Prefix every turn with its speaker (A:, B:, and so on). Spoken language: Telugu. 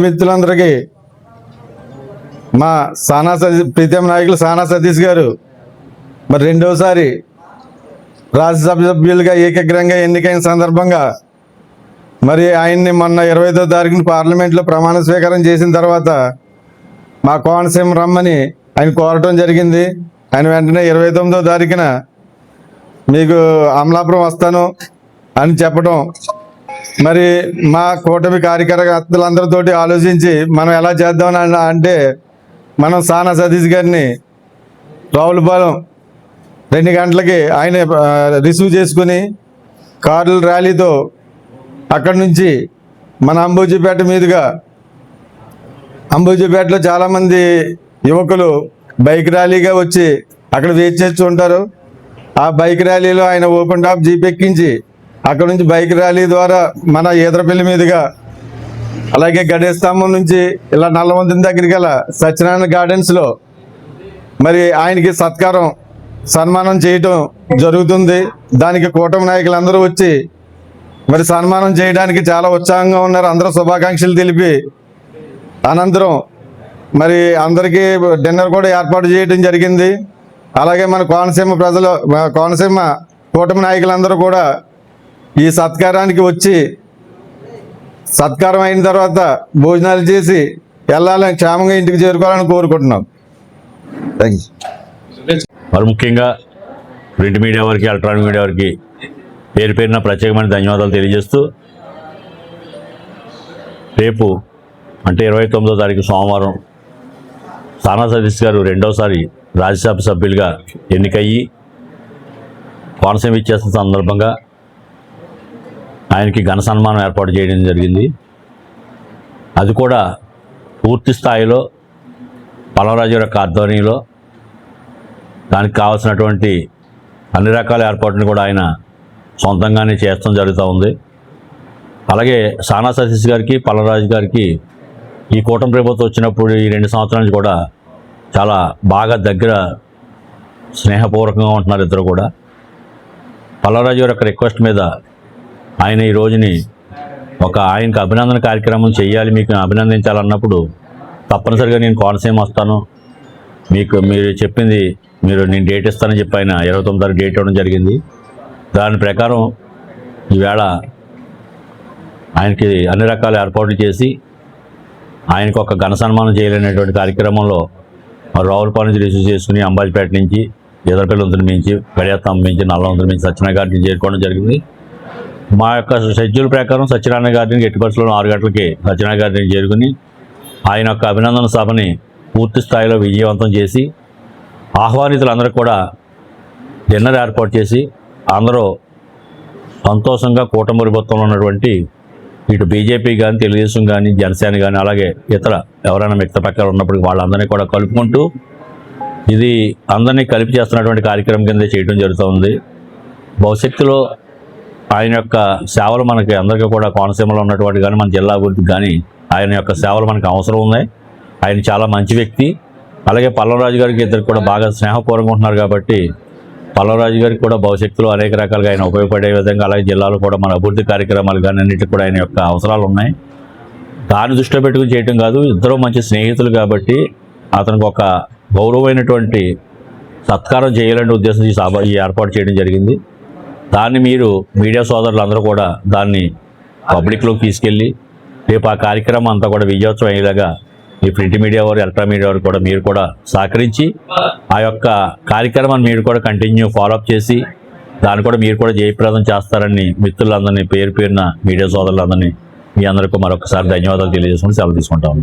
A: మిత్రులందరికీ మా ప్రీతం నాయకులు సానా సతీష్ గారు మరి రెండోసారి రాజ్యసభ సభ్యులుగా ఏకగ్రంగా ఎన్నికైన సందర్భంగా మరి ఆయన్ని మొన్న 25వ తారీఖున పార్లమెంట్లో ప్రమాణ స్వీకారం చేసిన తర్వాత మా కోనసీమ రమ్మని ఆయన కోరటం జరిగింది. ఆయన వెంటనే 29వ తారీఖున మీకు అమలాపురం వస్తాను అని చెప్పడం, మరి మా కూటమి కార్యకర్తలందరితోటి ఆలోచించి మనం ఎలా చేద్దామని అంటే మనం సానా సతీష్ గారిని రావులపాలెం 2 గంటలకి ఆయన రిసీవ్ చేసుకుని కార్ల ర్యాలీతో అక్కడి నుంచి మన అంబోజీపేట మీదుగా, అంబోజీపేటలో చాలామంది యువకులు బైక్ ర్యాలీగా వచ్చి అక్కడ వెయిట్ చేస్తూ ఉంటారు. ఆ బైక్ ర్యాలీలో ఆయన ఓపెన్ టాప్ జీప్ ఎక్కించి అక్కడ నుంచి బైక్ ర్యాలీ ద్వారా మన ఈదరపల్లి మీదుగా, అలాగే గడేస్తంభం నుంచి ఇలా నల్లవంతుని దగ్గరికి గల సత్యనారాయణ గార్డెన్స్లో మరి ఆయనకి సన్మానం చేయటం జరుగుతుంది. దానికి కూటమి నాయకులందరూ వచ్చి మరి సన్మానం చేయడానికి చాలా ఉత్సాహంగా ఉన్నారు. అందరూ శుభాకాంక్షలు తెలిపి అనంతరం మరి అందరికీ డిన్నర్ కూడా ఏర్పాటు చేయడం జరిగింది. అలాగే మన కోనసీమ కూటమి నాయకులందరూ కూడా ఈ సత్కారానికి వచ్చి సత్కారం అయిన తర్వాత భోజనాలు చేసి వెళ్ళాలని, క్షేమంగా ఇంటికి చేరుకోవాలని కోరుకుంటున్నాం. Thank you.
B: మరి ముఖ్యంగా ప్రింట్ మీడియా వారికి, ఎలక్ట్రానిక్ మీడియా వారికి పేరు పేరున ప్రత్యేకమైన ధన్యవాదాలు తెలియజేస్తూ, రేపు అంటే 29వ తారీఖు సోమవారం సానా సతీష్ గారు రెండోసారి రాజ్యసభ సభ్యులుగా ఎన్నికయ్యి కోనసీమ ఇచ్చేస్తున్న సందర్భంగా ఆయనకి ఘన సన్మానం ఏర్పాటు చేయడం జరిగింది. అది కూడా పూర్తి స్థాయిలో పల్లవరాజు యొక్క ఆధ్వర్యంలో దానికి కావాల్సినటువంటి అన్ని రకాల ఏర్పాట్లను కూడా ఆయన సొంతంగానే చేస్తాం జరుగుతూ ఉంది. అలాగే సానా సతీష్ గారికి, పల్లవరాజు గారికి ఈ కూటమి ప్రభుత్వం వచ్చినప్పుడు ఈ 2 సంవత్సరాల నుంచి కూడా చాలా బాగా దగ్గర స్నేహపూర్వకంగా ఉంటున్నారు ఇద్దరు కూడా. పల్లవరాజు గారి యొక్క రిక్వెస్ట్ మీద ఆయన ఈ రోజుని ఆయనకు అభినందన కార్యక్రమం చేయాలి, మీకు అభినందించాలన్నప్పుడు తప్పనిసరిగా నేను కోనసీమ వస్తాను, మీరు చెప్పింది నేను డేట్ ఇస్తానని చెప్పి ఆయన 29వ తారీఖు డేట్ ఇవ్వడం జరిగింది. దాని ప్రకారం ఈవేళ ఆయనకి అన్ని రకాల ఏర్పాట్లు చేసి ఆయనకు ఒక ఘన సన్మానం చేయలేనటువంటి కార్యక్రమంలో రావులపాలెం నుంచి రిసీవ్ చేసుకుని అంబాజీపేట నుంచి, ఈదరపల్లి వంతుని నుంచి, గడియాస్తంభం నుంచి, నల్లవంతుని నుంచి సత్యనారాయణ గార్డెన్ చేరుకోవడం జరిగింది. మా యొక్క షెడ్యూల్ ప్రకారం సత్యనారాయణ గార్డెన్కి ఎట్టి పరిస్థితుల్లో 6 గంటలకి సత్యనారాయణ గార్డెన్ చేరుకుని ఆయన యొక్క అభినందన సభని పూర్తి స్థాయిలో విజయవంతం చేసి ఆహ్వానితులందరూ కూడా డిన్నర్ ఏర్పాటు చేసి అందరూ సంతోషంగా కూటమి ప్రభుత్వంలో ఉన్నటువంటి ఇటు బీజేపీ కానీ, తెలుగుదేశం కానీ, జనసేన కానీ, అలాగే ఇతర ఎవరైనా మిగతా పక్కన ఉన్నప్పటికీ వాళ్ళందరినీ కూడా కలుపుకుంటూ ఇది అందరినీ కలిపి చేస్తున్నటువంటి కార్యక్రమం కింద చేయడం జరుగుతుంది. భవిష్యత్తులో ఆయన యొక్క సేవలు మనకి అందరికీ కూడా కోనసీమలో ఉన్నటువంటి కానీ మన జిల్లా అభివృద్ధికి కానీ ఆయన యొక్క సేవలు మనకు అవసరం ఉన్నాయి. ఆయన చాలా మంచి వ్యక్తి. అలాగే పల్లవరాజు గారికి ఇద్దరు కూడా బాగా స్నేహపూర్వకంగా ఉంటున్నారు కాబట్టి పల్లవరాజు గారికి కూడా భవిష్యత్తులో అనేక రకాలుగా ఆయన ఉపయోగపడే విధంగా, అలాగే జిల్లాలో కూడా మన అభివృద్ధి కార్యక్రమాలు కానీ అన్నింటికి కూడా ఆయన యొక్క అవసరాలు ఉన్నాయి. దాన్ని దృష్టిలో పెట్టుకుని చేయటం కాదు, ఇద్దరూ మంచి స్నేహితులు కాబట్టి అతనికి ఒక గౌరవమైనటువంటి సత్కారం చేయాలనే ఉద్దేశం ఈ ఏర్పాటు చేయడం జరిగింది. దాన్ని మీరు మీడియా సోదరులందరూ కూడా దాన్ని పబ్లిక్లోకి తీసుకెళ్ళి రేపు ఆ కార్యక్రమం అంతా కూడా విజయోత్సవం అయ్యేలాగా ఈ ప్రింట్ మీడియా వారు, ఎలక్ట్రానిక్ మీడియా వారు కూడా మీరు కూడా సహకరించి ఆ యొక్క కార్యక్రమాన్ని మీరు కూడా కంటిన్యూ ఫాలోఅప్ చేసి దాన్ని కూడా మీరు కూడా జయప్రదం చేస్తారని మిత్రులందరినీ పేరున మీడియా సోదరులందరినీ మీ అందరికీ మరొకసారి ధన్యవాదాలు తెలియజేసుకుని సెలవు తీసుకుంటాము.